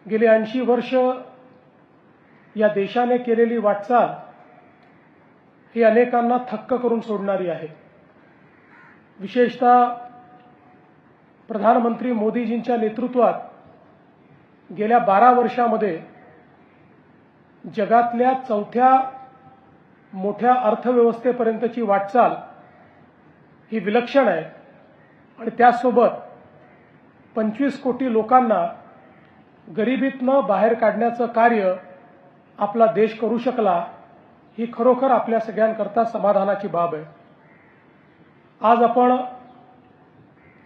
गेली 80 वर्ष या देशाने केलेली वाटचाल ही अनेकांना थक्क करून सोडणारी आहे। विशेषतः प्रधानमंत्री मोदीजींच्या नेतृत्वात गेल्या 12 वर्षामध्ये जगातल्या चौथ्या मोठ्या अर्थव्यवस्थेपर्यंतची वाटचाल ही विलक्षण आहे आणि त्यासोबत 25 कोटी लोकांना गरिबीतनं बाहेर काढण्याचं कार्य आपला देश करू शकला ही खरोखर आपल्या सगळ्यांकरता समाधानाची बाब आहे। आज आपण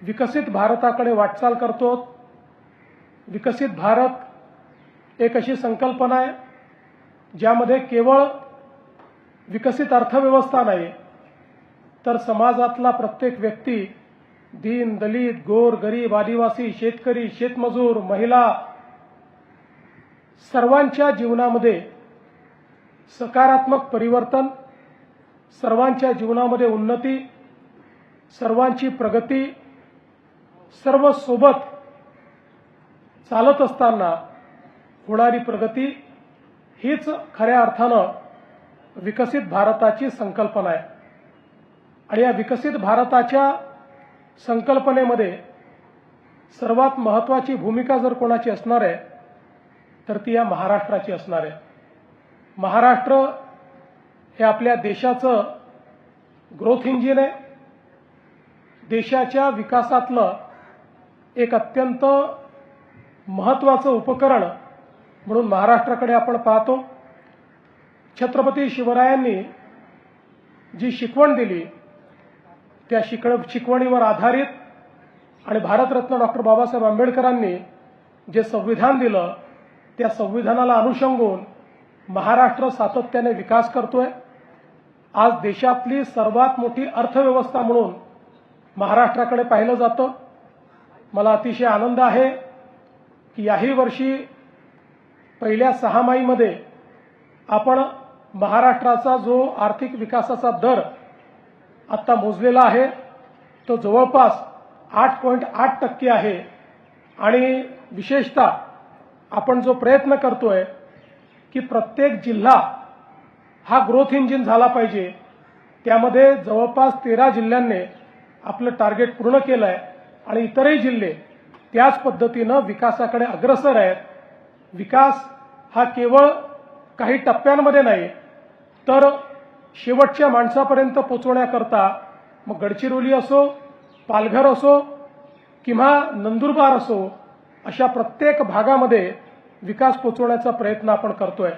विकसित भारताकडे वाटचाल करतो। विकसित भारत एक अशी संकल्पना आहे ज्यामध्ये केवळ विकसित अर्थव्यवस्था नाही तर समाजातला प्रत्येक व्यक्ती दीन दलित गोर गरीब आदिवासी शेतकरी शेतमजूर महिला सर्वांच्या जीवनामध्ये सकारात्मक परिवर्तन, सर्वांच्या जीवनामध्ये उन्नती, सर्वांची प्रगती, सर्व सोबत चालत असताना होणारी प्रगती हीच खऱ्या अर्थानं विकसित भारताची संकल्पना आहे। आणि या विकसित भारताच्या संकल्पनेमध्ये सर्वात महत्त्वाची भूमिका जर कोणाची असणार आहे तर ती या महाराष्ट्राची असणार आहे। महाराष्ट्र हे आपल्या देशाचं ग्रोथ इंजिन आहे। देशाच्या विकासातलं एक अत्यंत महत्त्वाचं उपकरण म्हणून महाराष्ट्राकडे आपण पाहतो। छत्रपती शिवरायांनी जी शिकवण दिली त्या शिकवणीवर आधारित आणि भारतरत्न डॉक्टर बाबासाहेब आंबेडकरांनी जे संविधान दिलं त्या संविधानाला अनुसंगून महाराष्ट्र सातत्याने विकास करतोय। आज देशातली सर्वात मोठी अर्थव्यवस्था म्हणून महाराष्ट्राकडे पाहिलं जातं। मला अतिशय आनंद आहे की याही वर्षी पहिल्या 6 महिन्यामध्ये आपण महाराष्ट्राचा जो आर्थिक विकासाचा दर आता मोजलेला आहे तो जवळपास 8.8% आहे। आणि विशेषतः आपण जो प्रयत्न करतोय की प्रत्येक जिल्हा हा ग्रोथ इंजिन झाला पाहिजे त्यामध्ये जवळपास 13 जिल्ह्यांनी आपलं टार्गेट पूर्ण केलं आहे आणि इतरही जिल्हे त्याच पद्धतीनं विकासाकडे अग्रसर आहेत। विकास हा केवळ काही टप्प्यांमध्ये नाही तर शेवटच्या माणसापर्यंत पोहोचवण्याकरता मग गडचिरोली असो पालघर असो किंवा नंदुरबार असो अशा प्रत्येक भागामध्ये विकास पोहोचवण्याचा प्रयत्न आपण करतोय।